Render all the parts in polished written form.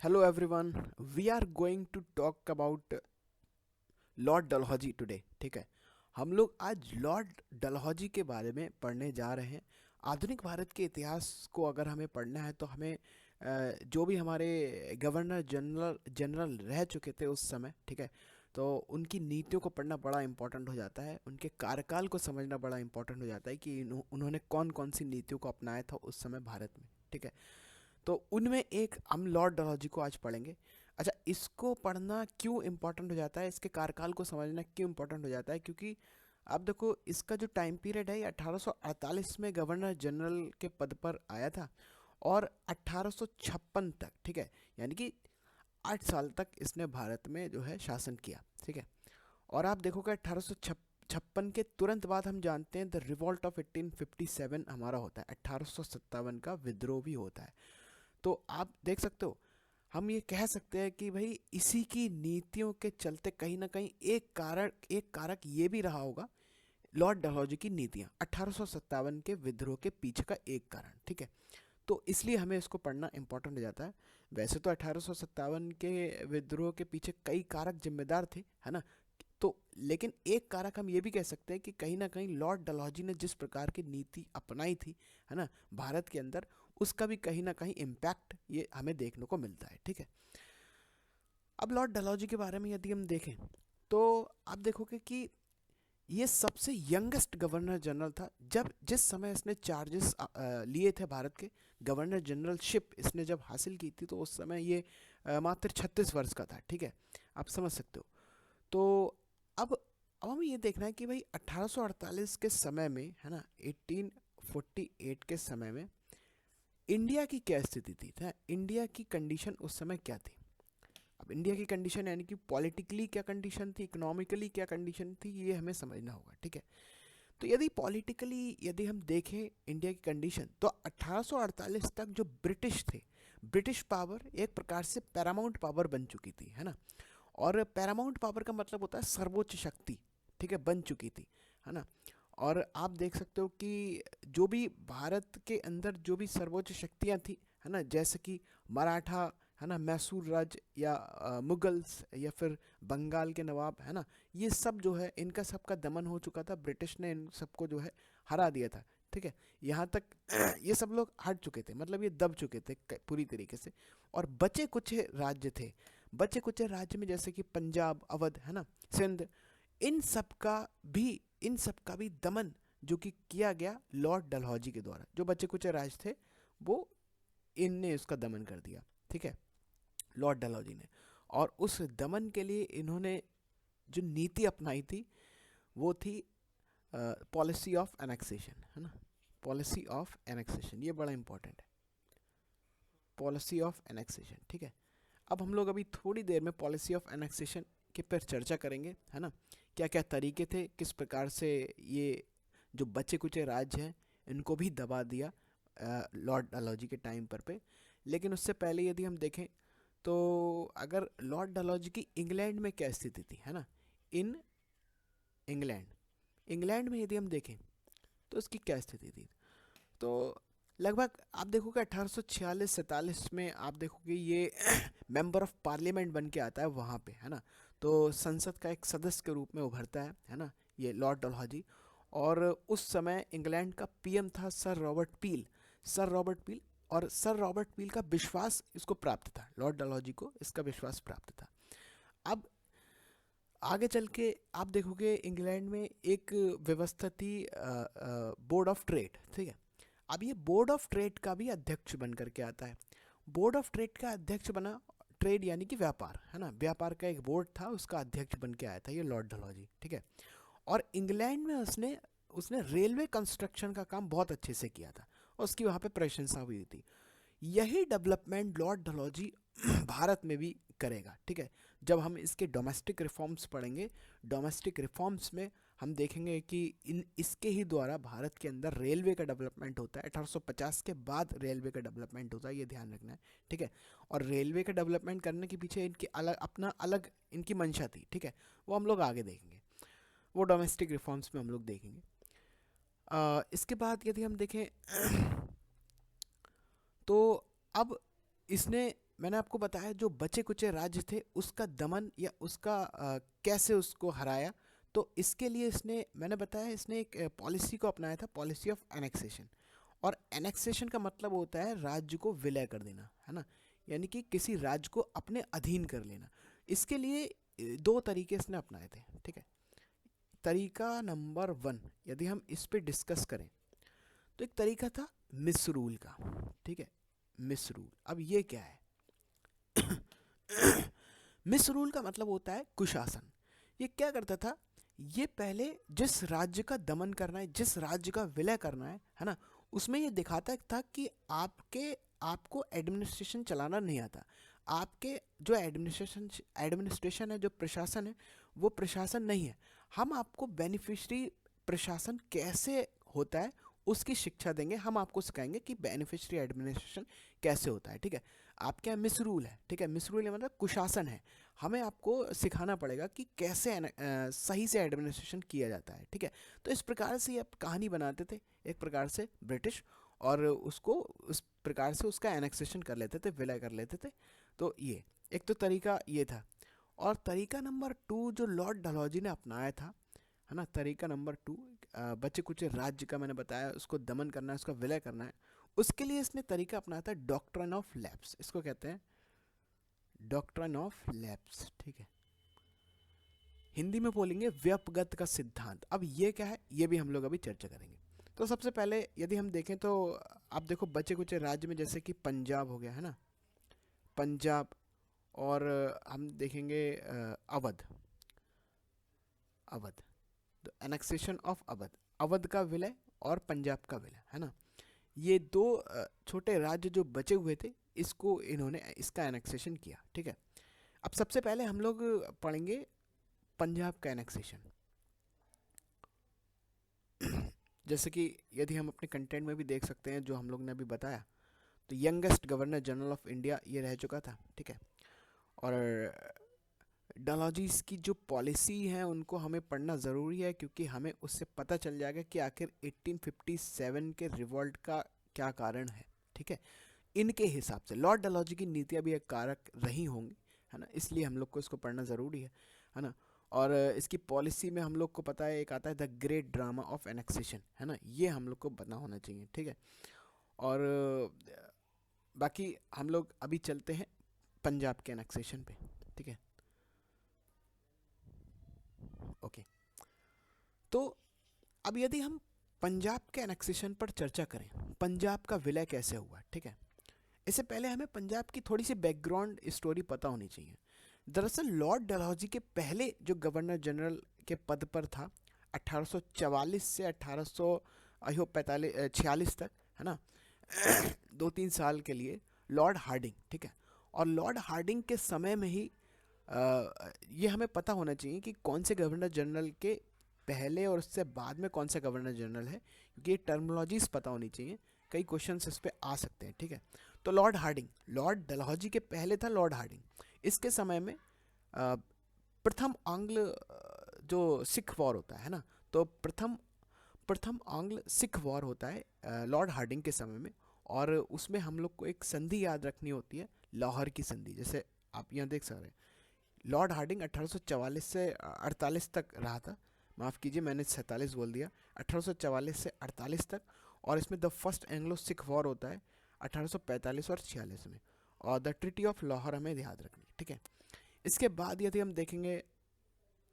Hello everyone, we are going to talk about Lord Dalhousie today. ठीक है, हम लोग आज लॉर्ड डलहौजी के बारे में पढ़ने जा रहे हैं। आधुनिक भारत के इतिहास को अगर हमें पढ़ना है तो हमें जो भी हमारे गवर्नर जनरल जनरल रह चुके थे उस समय, ठीक है, तो उनकी नीतियों को पढ़ना बड़ा इंपॉर्टेंट हो जाता है। उनके कार्यकाल को समझना बड़ा इंपॉर्टेंट हो जाता है कि उन्होंने कौन कौन सी नीतियों को अपनाया था उस समय भारत में। ठीक है, तो उनमें एक हम लॉर्ड डलहौजी को आज पढ़ेंगे। अच्छा, इसको पढ़ना क्यों इम्पोर्टेंट हो जाता है, इसके कार्यकाल को समझना क्यों इम्पोर्टेंट हो जाता है, क्योंकि आप देखो इसका जो टाइम पीरियड है ये 1848 में गवर्नर जनरल के पद पर आया था और 1856 तक, ठीक है, यानी कि 8 साल तक इसने भारत में जो है शासन किया। ठीक है, और आप देखोगे 1856 के तुरंत बाद हम जानते हैं द रिवॉल्ट ऑफ 1857 हमारा होता है, 1857 का विद्रोह भी होता है। तो आप देख सकते हो, हम ये कह सकते हैं कि भाई इसी की नीतियों के चलते कहीं ना कहीं एक कारक ये भी रहा होगा, लॉर्ड डलहौजी की नीतियां 1857 के विद्रोह के पीछे का एक कारण। ठीक है, तो इसलिए हमें इसको पढ़ना इंपॉर्टेंट हो जाता है। वैसे तो 1857 के विद्रोह के पीछे कई कारक जिम्मेदार थे, है ना, तो लेकिन एक कारक हम ये भी कह सकते हैं कि कहीं ना कहीं लॉर्ड डलहौजी ने जिस प्रकार की नीति अपनाई थी, है ना, भारत के अंदर, उसका भी कहीं ना कहीं इम्पैक्ट ये हमें देखने को मिलता है। ठीक है, अब लॉर्ड डलहौजी के बारे में यदि हम देखें तो आप देखोगे कि ये सबसे यंगेस्ट गवर्नर जनरल था जब जिस समय इसने चार्जेस लिए थे भारत के। गवर्नर जनरलशिप इसने जब हासिल की थी तो उस समय ये मात्र 36 वर्ष का था। ठीक है, आप समझ सकते हो। तो अब हमें ये देखना है कि भाई 1848 के समय में, है ना, 1848 के समय में इंडिया की क्या स्थिति थी, था इंडिया की कंडीशन उस समय क्या थी। अब इंडिया की कंडीशन यानी कि पॉलिटिकली क्या कंडीशन थी, इकोनॉमिकली क्या कंडीशन थी, ये हमें समझना होगा। ठीक है, तो यदि पॉलिटिकली यदि हम देखें इंडिया की कंडीशन तो 1848 तक जो ब्रिटिश थे, ब्रिटिश पावर एक प्रकार से पैरामाउंट पावर बन चुकी थी, है ना, और पैरामाउंट पावर का मतलब होता है सर्वोच्च शक्ति। ठीक है, बन चुकी थी, है ना। और आप देख सकते हो कि जो भी भारत के अंदर जो भी सर्वोच्च शक्तियाँ थी, है ना, जैसे कि मराठा, है ना, मैसूर राज्य या मुगल्स या फिर बंगाल के नवाब, है ना, ये सब जो है इनका सबका दमन हो चुका था। ब्रिटिश ने इन सबको जो है हरा दिया था। ठीक है, यहाँ तक ये सब लोग हट चुके थे, मतलब ये दब चुके थे पूरी तरीके से। और बचे कुछ राज्य थे, बचे कुछ राज्य में जैसे कि पंजाब, अवध, है ना, सिंध, इन सब का इन सब का भी दमन जो कि किया गया लॉर्ड डलहौजी के द्वारा। जो बचे कुछ राज्य थे वो इनने उसका दमन कर दिया। ठीक है, लॉर्ड डलहौजी ने। और उस दमन के लिए इन्होंने जो नीति अपनाई थी वो थी पॉलिसी ऑफ एनेक्सेशन, है ना, पॉलिसी ऑफ एनेक्सेशन, ये बड़ा इंपॉर्टेंट है, पॉलिसी ऑफ एनेक्सेशन। ठीक है, अब हम लोग अभी थोड़ी देर में पॉलिसी ऑफ एनेक्सेशन के पर चर्चा करेंगे, है ना, क्या क्या तरीके थे, किस प्रकार से ये जो बचे कुचे राज्य हैं इनको भी दबा दिया लॉर्ड डलहौजी के टाइम पर पे। लेकिन उससे पहले यदि हम देखें तो अगर लॉर्ड डलहौजी की इंग्लैंड में क्या स्थिति थी, है ना, इन इंग्लैंड, इंग्लैंड में यदि हम देखें तो उसकी क्या स्थिति थी, तो लगभग आप देखोगे 1846-47 में आप देखोगे ये मेंबर ऑफ पार्लियामेंट बन के आता है वहाँ पे, है ना, तो संसद का एक सदस्य के रूप में उभरता है ना, ये लॉर्ड डलहौजी। और उस समय इंग्लैंड का पीएम था सर रॉबर्ट पील, सर रॉबर्ट पील। और सर रॉबर्ट पील का विश्वास इसको प्राप्त था, लॉर्ड डलहौजी को इसका विश्वास प्राप्त था। अब आगे चल के आप देखोगे इंग्लैंड में एक व्यवस्था थी बोर्ड ऑफ ट्रेड। ठीक है, अब ये बोर्ड ऑफ ट्रेड का भी अध्यक्ष बन करके आता है। बोर्ड ऑफ ट्रेड का अध्यक्ष बना, ट्रेड यानी कि व्यापार, है ना, व्यापार का एक बोर्ड था, उसका अध्यक्ष बन के आया था ये लॉर्ड डलहौजी। ठीक है, और इंग्लैंड में उसने उसने रेलवे कंस्ट्रक्शन का काम बहुत अच्छे से किया था और उसकी वहाँ पे प्रशंसा हुई थी। यही डेवलपमेंट लॉर्ड डलहौजी भारत में भी करेगा। ठीक है, जब हम इसके डोमेस्टिक रिफॉर्म्स पढ़ेंगे, डोमेस्टिक रिफॉर्म्स में हम देखेंगे कि इन इसके ही द्वारा भारत के अंदर रेलवे का डेवलपमेंट होता है। 1850 के बाद रेलवे का डेवलपमेंट होता है, ये ध्यान रखना है। ठीक है, और रेलवे का डेवलपमेंट करने के पीछे इनकी अलग अपना अलग इनकी मंशा थी। ठीक है, वो हम लोग आगे देखेंगे, वो डोमेस्टिक रिफॉर्म्स में हम लोग देखेंगे। इसके बाद यदि हम देखें तो अब इसने मैंने आपको बताया जो बचे कुचे राज्य थे उसका दमन या उसका कैसे उसको हराया। तो इसके लिए इसने, मैंने बताया, इसने एक पॉलिसी को अपनाया था, पॉलिसी ऑफ एनेक्सेशन। और एनेक्सेशन का मतलब होता है राज्य को विलय कर देना, है ना, यानी कि किसी राज्य को अपने अधीन कर लेना। इसके लिए दो तरीके इसने अपनाए थे, ठीक है। तरीका नंबर 1 यदि हम इस पे डिस्कस करें तो एक तरीका था मिसरूल का, ठीक है। मिसरूल, अब ये क्या है? मिसरूल का मतलब होता है कुशासन। ये क्या करता था? ये पहले जिस राज्य का दमन करना है, जिस राज्य का विलय करना है ना, उसमें ये दिखाता था कि आपको एडमिनिस्ट्रेशन चलाना नहीं आता। आपके जो एडमिनिस्ट्रेशन है, जो प्रशासन है, वो प्रशासन नहीं है। हम आपको बेनिफिशियरी प्रशासन कैसे होता है उसकी शिक्षा देंगे, हम आपको सिखाएंगे कि बेनिफिशियरी एडमिनिस्ट्रेशन कैसे होता है, ठीक है। आपके यहाँ मिसरूल है, ठीक है। मिसरूल मतलब कुशासन है। हमें आपको सिखाना पड़ेगा कि कैसे सही से एडमिनिस्ट्रेशन किया जाता है, ठीक है। तो इस प्रकार से ये आप कहानी बनाते थे एक प्रकार से ब्रिटिश, और उसको उस प्रकार से उसका एनेक्सेशन कर लेते थे, विलय कर लेते थे। तो ये एक तो तरीका ये था। और तरीका नंबर 2 जो लॉर्ड डलहौजी ने अपनाया था, है ना, तरीका नंबर 2, बच्चे कुछ राज्य का मैंने बताया उसको दमन करना है, उसका विलय करना है। उसके लिए इसने तरीका अपनाया था डॉक्ट्रिन ऑफ लैप्स, इसको कहते हैं डॉक्ट्रिन ऑफ लैप्स, ठीक है। हिंदी में बोलेंगे व्यपगत का सिद्धांत। अब ये क्या है, ये भी हम लोग अभी चर्चा करेंगे। तो सबसे पहले यदि हम देखें तो आप देखो बचे कुछ राज्य में, जैसे कि पंजाब हो गया, है ना, पंजाब, और हम देखेंगे Awadh. Awadh, the annexation of Awadh, Awadh का विलय और पंजाब का विलय, है ना। ये दो छोटे राज्य जो बचे हुए थे, इसको इन्होंने इसका एनेक्सेशन किया, ठीक है। अब सबसे पहले हम लोग पढ़ेंगे पंजाब का एनेक्सेशन। जैसे कि यदि हम अपने कंटेंट में भी देख सकते हैं, जो हम लोग ने अभी बताया, तो youngest governor general of India ये रह चुका था, ठीक है। और डलहौजीज़ की जो पॉलिसी है उनको हमें पढ़ना ज़रूरी है, क्योंकि हमें उससे पता चल जाएगा कि आखिर 1857 के रिवॉल्ट का क्या कारण है, ठीक है। इनके हिसाब से लॉर्ड डलहौजी की नीतियाँ भी एक कारक रही होंगी, है ना, इसलिए हम लोग को इसको पढ़ना ज़रूरी है ना। और इसकी पॉलिसी में हम लोग को पता है एक आता है the great drama of annexation, है ना, ये हम लोग को पता होना चाहिए, ठीक है। और बाकी हम लोग अभी चलते हैं पंजाब के एनेक्सेशन पे, ठीक है। ओके, तो अब यदि हम पंजाब के एनेक्सेशन पर चर्चा करें, पंजाब का विलय कैसे हुआ, ठीक है। इससे पहले हमें पंजाब की थोड़ी सी बैकग्राउंड स्टोरी पता होनी चाहिए। दरअसल लॉर्ड डलहौजी के पहले जो गवर्नर जनरल के पद पर था 1844 से 1846 तक, है ना, 2-3 साल के लिए, लॉर्ड हार्डिंग, ठीक है। और लॉर्ड हार्डिंग के समय में ही ये हमें पता होना चाहिए कि कौन से गवर्नर जनरल के पहले और उससे बाद में कौन सा गवर्नर जनरल है, क्योंकि ये टर्मिनोलॉजीज पता होनी चाहिए, कई क्वेश्चंस इस पे आ सकते हैं, ठीक है। तो लॉर्ड हार्डिंग, लॉर्ड डलहौजी के पहले था लॉर्ड हार्डिंग। इसके समय में प्रथम आंग्ल जो सिख वॉर होता है ना, तो प्रथम प्रथम आंग्ल सिख वॉर होता है लॉर्ड हार्डिंग के समय में। और उसमें हम लोग को एक संधि याद रखनी होती है, लाहौर की संधि। जैसे आप यहाँ देख सकते हैं, लॉर्ड हार्डिंग 1844 से 48 तक रहा था, माफ़ कीजिए मैंने 47 बोल दिया, 1844 से 48 तक। और इसमें the first Anglo Sikh war होता है 1845 और 46 में। और द ट्रिटी ऑफ लाहौर हमें याद रखनी, ठीक है। इसके बाद यदि हम देखेंगे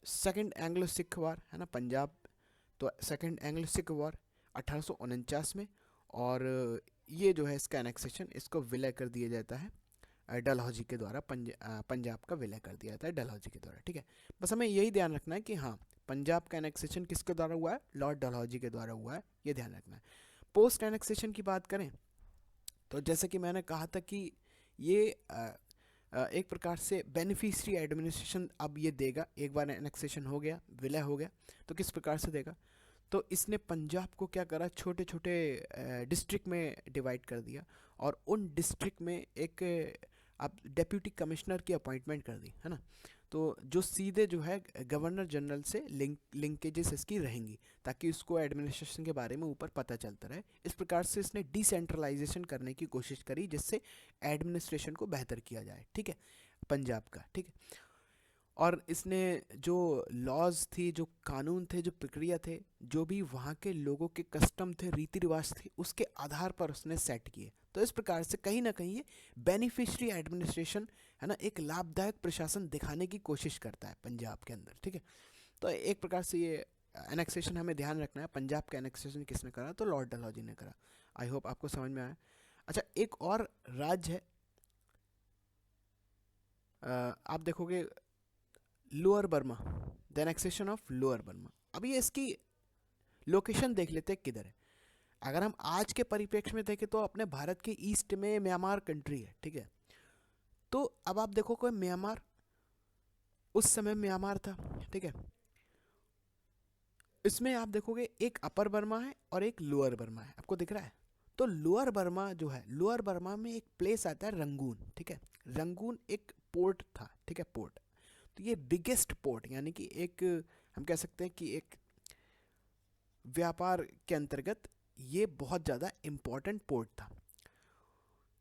सेकंड एंग्लो सिख वॉर, है ना, पंजाब, तो सेकंड एंग्लो सिख वॉर 1849 में। और ये जो है इसका एनेक्सेशन, इसको विलय कर दिया जाता है डलहौजी के द्वारा, पंजाब का विलय कर दिया जाता है डलहौजी के द्वारा, ठीक है। बस हमें यही ध्यान रखना है कि हाँ, पंजाब का एनेक्सेशन किसके द्वारा हुआ है, लॉर्ड डलहौजी के द्वारा हुआ है, ये ध्यान रखना है। पोस्ट एनेक्सेशन की बात करें तो जैसे कि मैंने कहा था कि ये एक प्रकार से बेनिफिशियरी एडमिनिस्ट्रेशन अब ये देगा। एक बार एनेक्सेशन हो गया, विलय हो गया, तो किस प्रकार से देगा? तो इसने पंजाब को क्या करा, छोटे छोटे डिस्ट्रिक्ट में डिवाइड कर दिया, और उन डिस्ट्रिक्ट में एक आप डेप्यूटी कमिश्नर की अपॉइंटमेंट कर दी, है ना। तो जो सीधे जो है गवर्नर जनरल से लिंकेजेस इसकी रहेंगी, ताकि उसको एडमिनिस्ट्रेशन के बारे में ऊपर पता चलता रहे। इस प्रकार से इसने डिसेंट्रलाइजेशन करने की कोशिश करी, जिससे एडमिनिस्ट्रेशन को बेहतर किया जाए, ठीक है, पंजाब का, ठीक है। और इसने जो लॉज थी, जो कानून थे, जो प्रक्रिया थे, जो भी वहाँ के लोगों के कस्टम थे, रीति रिवाज थे, उसके आधार पर उसने सेट किए। तो इस प्रकार से कहीं ना कहीं ये बेनिफिशियरी एडमिनिस्ट्रेशन है ना, एक लाभदायक प्रशासन दिखाने की कोशिश करता है पंजाब के अंदर, ठीक है। तो एक प्रकार से ये एनेक्सेशन हमें ध्यान रखना है। पंजाब का एनेक्सेशन किसने करा? तो लॉर्ड डलहौजी ने करा। आई होप आपको समझ में आया। अच्छा, एक और राज्य है, आप देखोगे lower Burma, the annexation of lower Burma. अभी इसकी लोकेशन देख लेते हैं किधर है। अगर हम आज के परिप्रेक्ष्य में देखें तो अपने भारत के ईस्ट में म्यांमार कंट्री है, ठीक है। तो अब आप देखो कोई म्यांमार, उस समय म्यांमार था, ठीक है। इसमें आप देखोगे एक अपर बर्मा है और एक लोअर बर्मा है, आपको दिख रहा है। तो लोअर बर्मा जो है, लोअर बर्मा में एक प्लेस आता है रंगून, ठीक है। रंगून एक पोर्ट था, ठीक है, पोर्ट। तो ये बिगेस्ट पोर्ट, यानी कि एक, हम कह सकते हैं कि एक व्यापार के अंतर्गत ये बहुत ज़्यादा इम्पोर्टेंट पोर्ट था।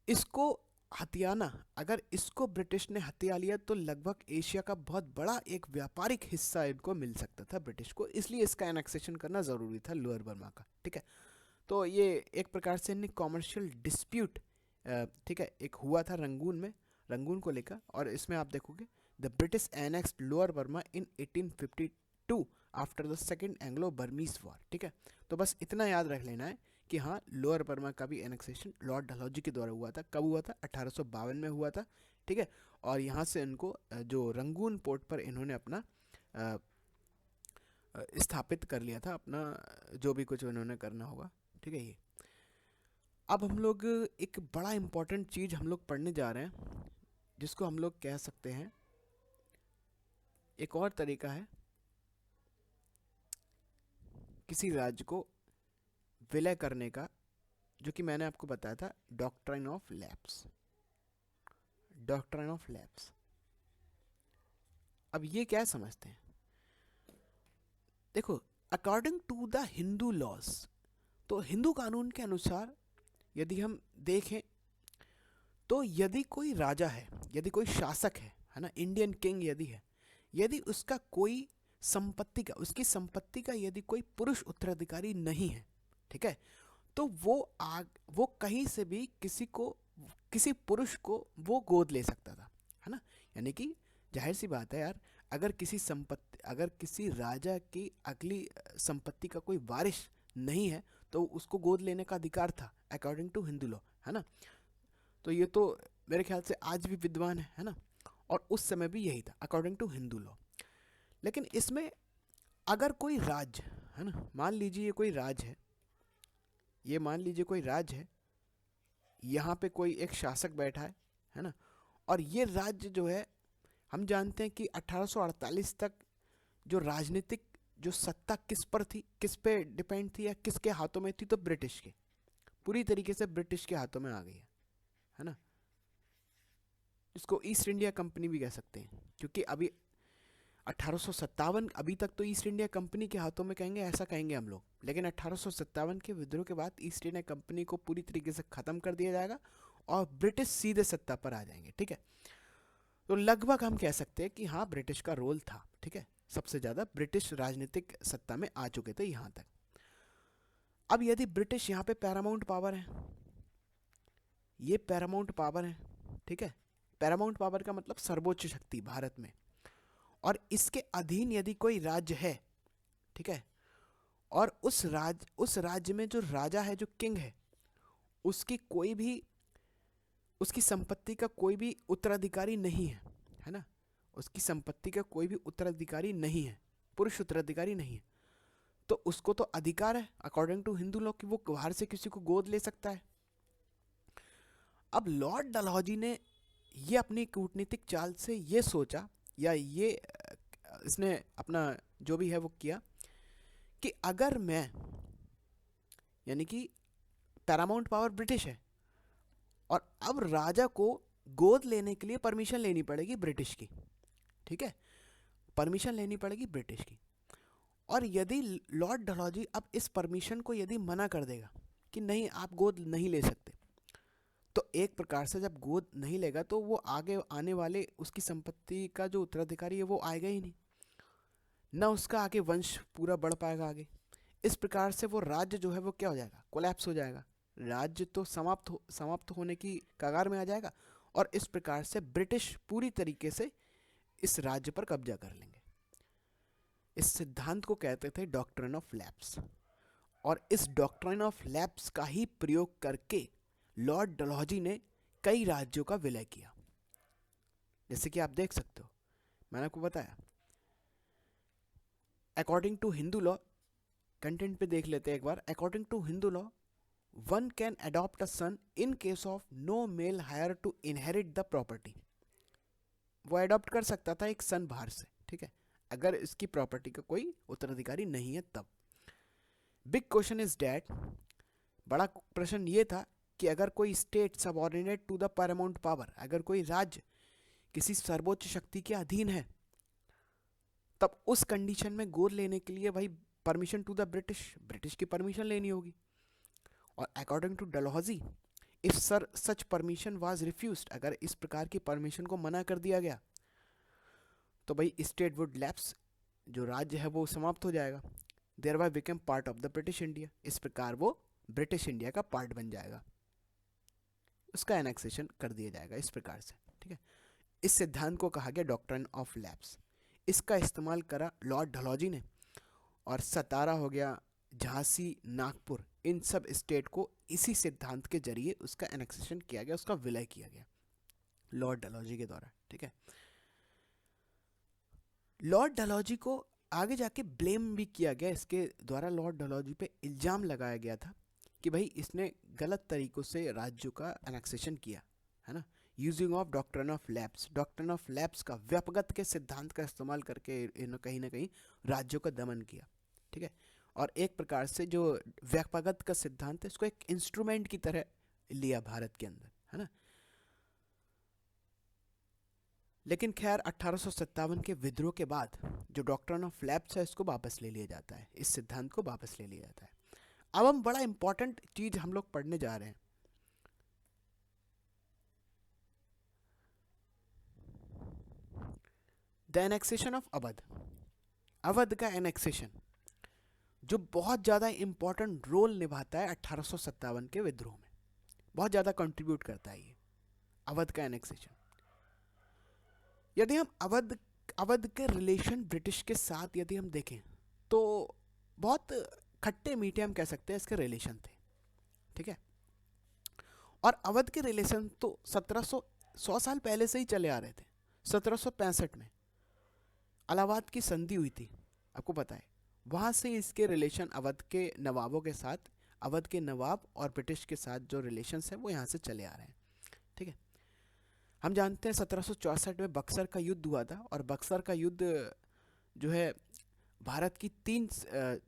इसको हथियाना, अगर इसको ब्रिटिश ने हथिया लिया तो लगभग एशिया का बहुत बड़ा एक व्यापारिक हिस्सा इनको मिल सकता था ब्रिटिश को, इसलिए इसका एनेक्सेशन करना ज़रूरी था लोअर बर्मा का, ठीक है। तो ये एक प्रकार से इन्हें कॉमर्शियल डिस्प्यूट, ठीक है, एक हुआ था रंगून में, रंगून को लेकर। और इसमें आप देखोगे the British annexed lower Burma in 1852 after the second Anglo Burmese war, ठीक है। तो बस इतना याद रख लेना है कि हाँ, लोअर बर्मा का भी एनेक्सेशन लॉर्ड डलहौजी के द्वारा हुआ था। कब हुआ था? 1852 में हुआ था, ठीक है। और यहाँ से इनको जो रंगून पोर्ट पर इन्होंने अपना स्थापित कर लिया था, अपना जो भी कुछ इन्होंने करना होगा, ठीक है। ये अब हम लोग एक बड़ा इम्पोर्टेंट चीज़ हम लोग पढ़ने जा रहे हैं, जिसको हम लोग कह सकते हैं, एक और तरीका है किसी राज्य को विलय करने का, जो कि मैंने आपको बताया था, doctrine of lapse, doctrine of lapse. अब ये क्या समझते हैं? देखो, according to the Hindu laws, तो हिंदू कानून के अनुसार यदि हम देखें तो यदि कोई राजा है, यदि कोई शासक है ना, इंडियन किंग यदि है, यदि उसका कोई संपत्ति का, उसकी संपत्ति का यदि कोई पुरुष उत्तराधिकारी नहीं है, ठीक है, तो वो कहीं से भी किसी को, किसी पुरुष को वो गोद ले सकता था, है ना। यानी कि जाहिर सी बात है यार, अगर किसी संपत्ति, अगर किसी राजा की अगली संपत्ति का कोई वारिस नहीं है तो उसको गोद लेने का अधिकार था अकॉर्डिंग टू हिंदू लॉ, है ना। तो ये तो मेरे ख्याल से आज भी विद्वान है ना, और उस समय भी यही था अकॉर्डिंग टू हिंदू लॉ। लेकिन इसमें अगर कोई राज्य है ना, मान लीजिए ये कोई राज्य है, ये मान लीजिए कोई राज्य है, यहाँ पे कोई एक शासक बैठा है ना, और ये राज्य जो है, हम जानते हैं कि 1848 तक जो राजनीतिक जो सत्ता किस पर थी, किस पे डिपेंड थी या किसके हाथों में थी? तो ब्रिटिश के, पूरी तरीके से ब्रिटिश के हाथों में आ गई है ना। इसको ईस्ट इंडिया कंपनी भी कह सकते हैं, क्योंकि अभी 1857 अभी तक तो ईस्ट इंडिया कंपनी के हाथों में कहेंगे, ऐसा कहेंगे हम लोग, लेकिन 1857 के विद्रोह के बाद ईस्ट इंडिया कंपनी को पूरी तरीके से ख़त्म कर दिया जाएगा और ब्रिटिश सीधे सत्ता पर आ जाएंगे, ठीक है। तो लगभग हम कह सकते हैं कि हाँ, ब्रिटिश का रोल था, ठीक है, सबसे ज़्यादा ब्रिटिश राजनीतिक सत्ता में आ चुके थे यहाँ तक। अब यदि ब्रिटिश यहाँ पे पैरामाउंट पावर है, ये पैरामाउंट पावर है, ठीक है, पैरामाउंट पावर का मतलब सर्वोच्च शक्ति भारत में, और इसके अधीन यदि कोई राज्य है, ठीक है, और उस राज्य में जो राजा है, जो किंग है, उसकी कोई भी, उसकी संपत्ति का कोई भी उत्तराधिकारी नहीं है ना, उसकी संपत्ति का कोई भी उत्तराधिकारी नहीं है, पुरुष उत्तराधिकारी नहीं है, तो उसको तो अधिकार है अकॉर्डिंग टू हिंदू लॉ कि वो बाहर से किसी को गोद ले सकता है। अब लॉर्ड डलहौजी ने ये अपनी कूटनीतिक चाल से ये सोचा, या ये इसने अपना जो भी है वो किया, कि अगर मैं, यानी कि पैरामाउंट पावर ब्रिटिश है, और अब राजा को गोद लेने के लिए परमिशन लेनी पड़ेगी ब्रिटिश की, ठीक है। परमिशन लेनी पड़ेगी ब्रिटिश की। और यदि लॉर्ड डलहौजी अब इस परमिशन को यदि मना कर देगा कि नहीं आप गोद नहीं ले सकते, तो एक प्रकार से जब गोद नहीं लेगा तो वो आगे आने वाले उसकी संपत्ति का जो उत्तराधिकारी है वो आएगा ही नहीं, ना उसका आगे वंश पूरा बढ़ पाएगा आगे। इस प्रकार से वो राज्य जो है वो क्या हो जाएगा, कोलैप्स हो जाएगा। राज्य तो समाप्त होने की कगार में आ जाएगा, और इस प्रकार से ब्रिटिश पूरी तरीके से इस राज्य पर कब्जा कर लेंगे। इस सिद्धांत को कहते थे डॉक्ट्रिन ऑफ लैप्स, और इस डॉक्ट्रिन ऑफ लैप्स का ही प्रयोग करके लॉर्ड डलहौजी ने कई राज्यों का विलय किया। जैसे कि आप देख सकते हो, मैंने आपको बताया according to Hindu law, content पे देख लेते हैं एक बार। According to Hindu law, one can adopt a son in case of no male heir to inherit the property. वो अडॉप्ट कर सकता था एक सन बाहर से, ठीक है, अगर इसकी प्रॉपर्टी का कोई उत्तराधिकारी नहीं है तब। बिग क्वेश्चन इज डैट, बड़ा प्रश्न ये था कि अगर कोई state subordinate to the paramount power, अगर कोई राज्य किसी सर्वोच्च शक्ति के अधीन है, तब उस कंडीशन में गोद लेने के लिए भाई परमिशन टू द ब्रिटिश की परमिशन लेनी होगी। और according to Dalhousie, if such permission was refused, अगर इस प्रकार की परमिशन को मना कर दिया गया तो भाई स्टेट वुड लैप्स, जो राज्य है वो समाप्त हो जाएगा। Thereby become part of the British India, इस प्रकार वो ब्रिटिश इंडिया का पार्ट बन जाएगा, उसका एनेक्सेशन कर दिया जाएगा इस प्रकार से, ठीक है। इस सिद्धांत को कहा गया डॉक्ट्रिन ऑफ लैप्स। इसका इस्तेमाल करा लॉर्ड डलहौजी ने, और सतारा हो गया, झांसी, नागपुर, इन सब स्टेट को इसी सिद्धांत के जरिए उसका एनेक्सेशन किया गया, उसका विलय किया गया लॉर्ड डलहौजी के द्वारा, ठीक है। लॉर्ड डलहौजी को आगे जाके ब्लेम भी किया गया, इसके द्वारा लॉर्ड डलहौजी पे इल्ज़ाम लगाया गया था कि भाई इसने गलत तरीक़ों से राज्यों का एनेक्सेशन किया है ना, using of doctrine of lapse. Doctrine of lapse का, व्यपगत के सिद्धांत का इस्तेमाल करके कहीं ना कहीं राज्यों का दमन किया, ठीक है। और एक प्रकार से जो व्यपगत का सिद्धांत है, इसको एक इंस्ट्रूमेंट की तरह लिया भारत के अंदर, है ना। लेकिन खैर 1857 के विद्रोह के बाद जो डॉक्ट्रिन ऑफ लैप्स है, इसको वापस ले लिया जाता है, इस सिद्धांत को वापस ले लिया जाता है। अब हम बड़ा इंपॉर्टेंट चीज हम लोग पढ़ने जा रहे हैं, the annexation of Awadh. Awadh का एनेक्सेशन जो बहुत ज़्यादा इंपॉर्टेंट रोल निभाता है 1857 के विद्रोह में, बहुत ज़्यादा कंट्रीब्यूट करता है ये अवध का एनेक्सेशन। यदि हम अवध के रिलेशन ब्रिटिश के साथ यदि हम देखें तो बहुत खट्टे मीठे हम कह सकते हैं इसके रिलेशन थे, ठीक है। और अवध के रिलेशन तो 100 साल पहले से ही चले आ रहे थे। 1765 में इलाहाबाद की संधि हुई थी, आपको पता है, वहाँ से इसके रिलेशन अवध के नवाबों के साथ, अवध के नवाब और ब्रिटिश के साथ जो रिलेशंस हैं वो यहाँ से चले आ रहे हैं, ठीक है। हम जानते हैं 1764 में बक्सर का युद्ध हुआ था, और बक्सर का युद्ध जो है भारत की तीन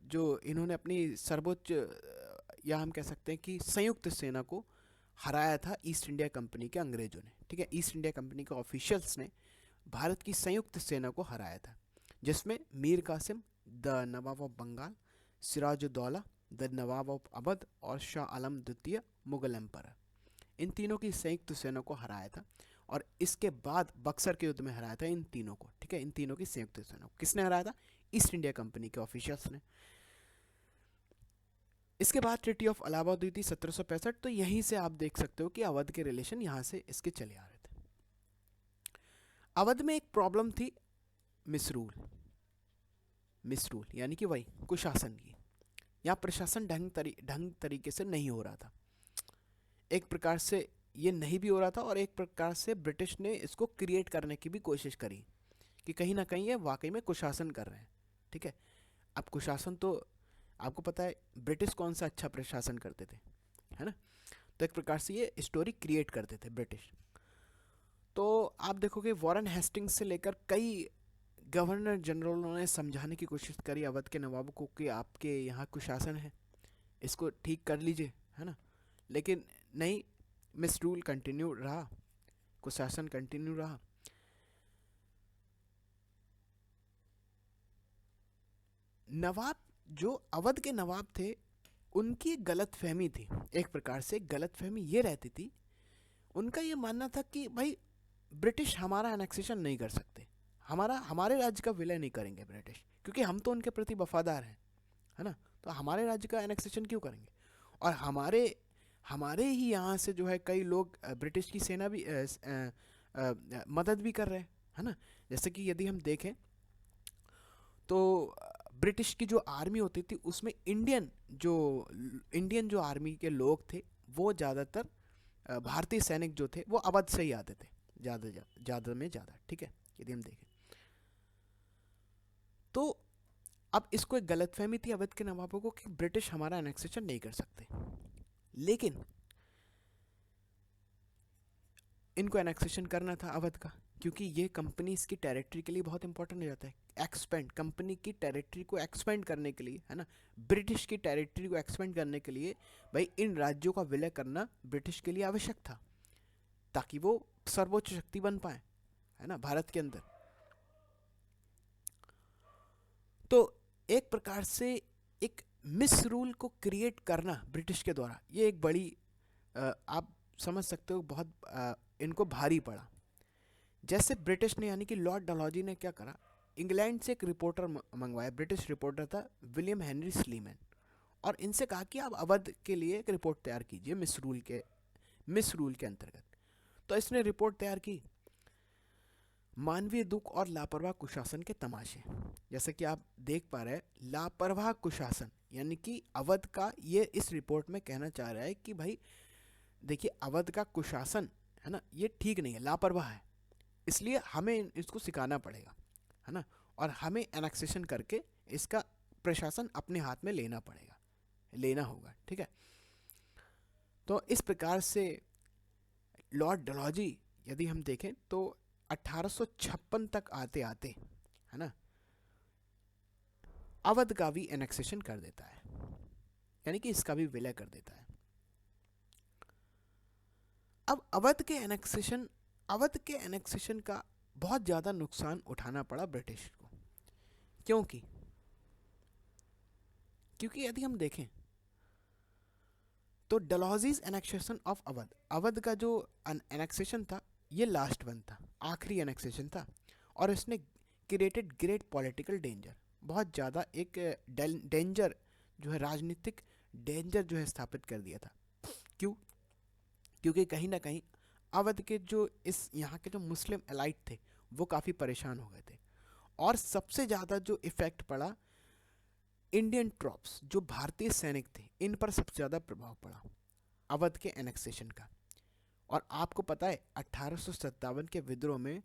जो इन्होंने अपनी सर्वोच्च या हम कह सकते हैं कि संयुक्त सेना को हराया था ईस्ट इंडिया कंपनी के अंग्रेजों ने, ठीक है। ईस्ट इंडिया कंपनी के ऑफिशियल्स ने भारत की संयुक्त सेना को हराया था, जिसमें Mir Qasim the Nawab of Bengal, Sirajuddaulah the Nawab of Awadh और शाह आलम द्वितीय मुगल एम्पायर, इन तीनों की संयुक्त सेना को हराया था। और इसके बाद बक्सर के युद्ध में हराया था इन तीनों को, ठीक है। इन तीनों की संयुक्त सेना को किसने हराया था? ईस्ट इंडिया कंपनी के ऑफिशियल्स ने। इसके बाद ट्रीटी ऑफ इलाहाबाद हुई थी 1765। तो यहीं से आप देख सकते हो कि अवध के रिलेशन यहाँ से इसके चले आ रहे थे। अवध में एक प्रॉब्लम थी मिसरूल यानी कि वही कुशासन की। यहाँ प्रशासन ढंग तरीके से नहीं हो रहा था, एक प्रकार से ये नहीं भी हो रहा था, और एक प्रकार से ब्रिटिश ने इसको क्रिएट करने की भी कोशिश करी कि कहीं ना कहीं ये वाकई में कुशासन कर रहे हैं, ठीक है। अब कुशासन तो आपको पता है ब्रिटिश कौन सा अच्छा प्रशासन करते थे, है ना। तो एक प्रकार से ये स्टोरी क्रिएट करते थे ब्रिटिश। तो आप देखोगे वॉरेन हेस्टिंग्स से लेकर कई गवर्नर जनरलों ने समझाने की कोशिश करी अवध के नवाबों को कि आपके यहाँ कुशासन है, इसको ठीक कर लीजिए, है ना। लेकिन नहीं, मिसरूल कंटिन्यू रहा, कुशासन कंटिन्यू रहा। नवाब, जो अवध के नवाब थे, उनकी एक गलत फहमी थी, एक प्रकार से गलत फहमी ये रहती थी, उनका ये मानना था कि भाई ब्रिटिश हमारा एनेक्सेशन नहीं कर सकते, हमारे राज्य का विलय नहीं करेंगे ब्रिटिश, क्योंकि हम तो उनके प्रति वफादार हैं, है ना, तो हमारे राज्य का एनेक्सेशन क्यों करेंगे। और हमारे हमारे ही यहाँ से जो है कई लोग ब्रिटिश की सेना भी मदद भी कर रहे हैं, है ना। जैसे कि यदि हम देखें तो ब्रिटिश की जो आर्मी होती थी उसमें इंडियन जो आर्मी के लोग थे वो ज़्यादातर भारतीय सैनिक जो थे वो अवध से ही आते थे, ज़्यादा ज़्यादा में ज़्यादा, ठीक है, यदि हम देखें तो। अब इसको एक गलतफहमी थी अवध के नवाबों को कि ब्रिटिश हमारा एनेक्सेशन नहीं कर सकते, लेकिन इनको एनेक्सेशन करना था अवध का, क्योंकि ये कंपनी इसकी टेरिटरी के लिए बहुत इंपॉर्टेंट हो जाता है। एक्सपेंड, कंपनी की टेरिटरी को एक्सपेंड करने के लिए, है ना, ब्रिटिश की टेरिटरी को एक्सपेंड करने के लिए भाई इन राज्यों का विलय करना ब्रिटिश के लिए आवश्यक था, ताकि वो सर्वोच्च शक्ति बन पाए, है ना, भारत के अंदर। तो एक प्रकार से एक मिस रूल को क्रिएट करना ब्रिटिश के द्वारा, ये एक बड़ी आप समझ सकते हो बहुत इनको भारी पड़ा। जैसे ब्रिटिश ने, यानी कि लॉर्ड डलहौजी ने क्या करा, इंग्लैंड से एक रिपोर्टर मंगवाया, ब्रिटिश रिपोर्टर था विलियम हेनरी स्लीमैन, और इनसे कहा कि आप अवध के लिए एक रिपोर्ट तैयार कीजिए मिस रूल के अंतर्गत। तो इसने रिपोर्ट तैयार की, मानवीय दुख और लापरवाह कुशासन के तमाशे। जैसे कि आप देख पा रहे हैं, लापरवाह कुशासन, यानी कि अवध का ये इस रिपोर्ट में कहना चाह रहा है कि भाई देखिए अवध का कुशासन, है ना, ये ठीक नहीं है, लापरवाह है, इसलिए हमें इसको सिखाना पड़ेगा, है ना, और हमें एनेक्सेशन करके इसका प्रशासन अपने हाथ में लेना होगा, ठीक है। तो इस प्रकार से लॉर्ड डलहौजी, यदि हम देखें तो 1856 तक आते आते, है ना, अवध का भी एनेक्सेशन कर देता है, यानी कि इसका भी विलय कर देता है। अब अवध के एनेक्सेशन का बहुत ज़्यादा नुकसान उठाना पड़ा ब्रिटिश को, क्योंकि यदि हम देखें तो डलहौजीज एनेक्सेशन ऑफ अवध का जो एनेक्सेशन था ये लास्ट वन था, आखिरी एनेक्सेशन था, और इसने क्रिएटेड ग्रेट पॉलिटिकल डेंजर, बहुत ज़्यादा एक डेंजर जो है, राजनीतिक डेंजर जो है स्थापित कर दिया था। क्यों? क्योंकि कहीं ना कहीं अवध के जो यहाँ के जो मुस्लिम एलाइट थे वो काफ़ी परेशान हो गए थे, और सबसे ज़्यादा जो इफ़ेक्ट पड़ा इंडियन ट्रॉप्स, जो भारतीय सैनिक थे, इन पर सबसे ज़्यादा प्रभाव पड़ा अवध के एनेक्सेशन का। और आपको पता है 1857 के विद्रोह में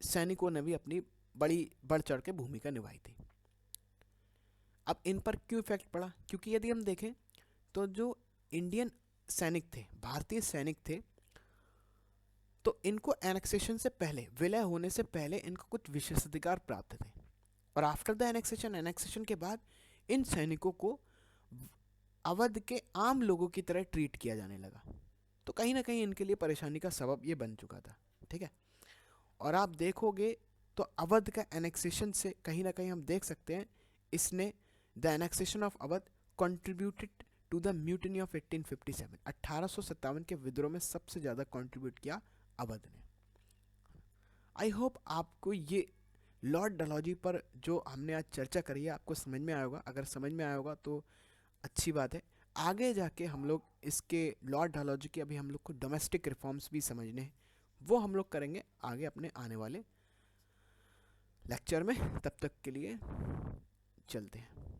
सैनिकों ने भी अपनी बढ़ चढ़ के भूमिका निभाई थी। अब इन पर क्यों इफेक्ट पड़ा? क्योंकि यदि हम देखें तो जो इंडियन सैनिक थे, भारतीय सैनिक थे, तो इनको एनेक्सेशन से पहले, विलय होने से पहले इनको कुछ विशेषाधिकार प्राप्त थे, और आफ्टर द एनेक्सेशन के बाद इन सैनिकों को अवध के आम लोगों की तरह ट्रीट किया जाने लगा। तो कहीं ना कहीं इनके लिए परेशानी का सबब ये बन चुका था, ठीक है। और आप देखोगे तो अवध का एनेक्सेशन से कहीं ना कहीं हम देख सकते हैं, इसने the annexation of Awadh contributed to the mutiny of 1857, 1857 के विद्रोह में सबसे ज़्यादा कंट्रीब्यूट किया अवध ने। आई होप आपको ये लॉर्ड डलहौजी पर जो हमने आज चर्चा करी है आपको समझ में आया होगा। अगर समझ में आया होगा तो अच्छी बात है। आगे जाके हम लोग इसके लॉर्ड डलहौजी के अभी हम लोग को डोमेस्टिक रिफॉर्म्स भी समझने हैं, वो हम लोग करेंगे आगे अपने आने वाले लेक्चर में। तब तक के लिए चलते हैं।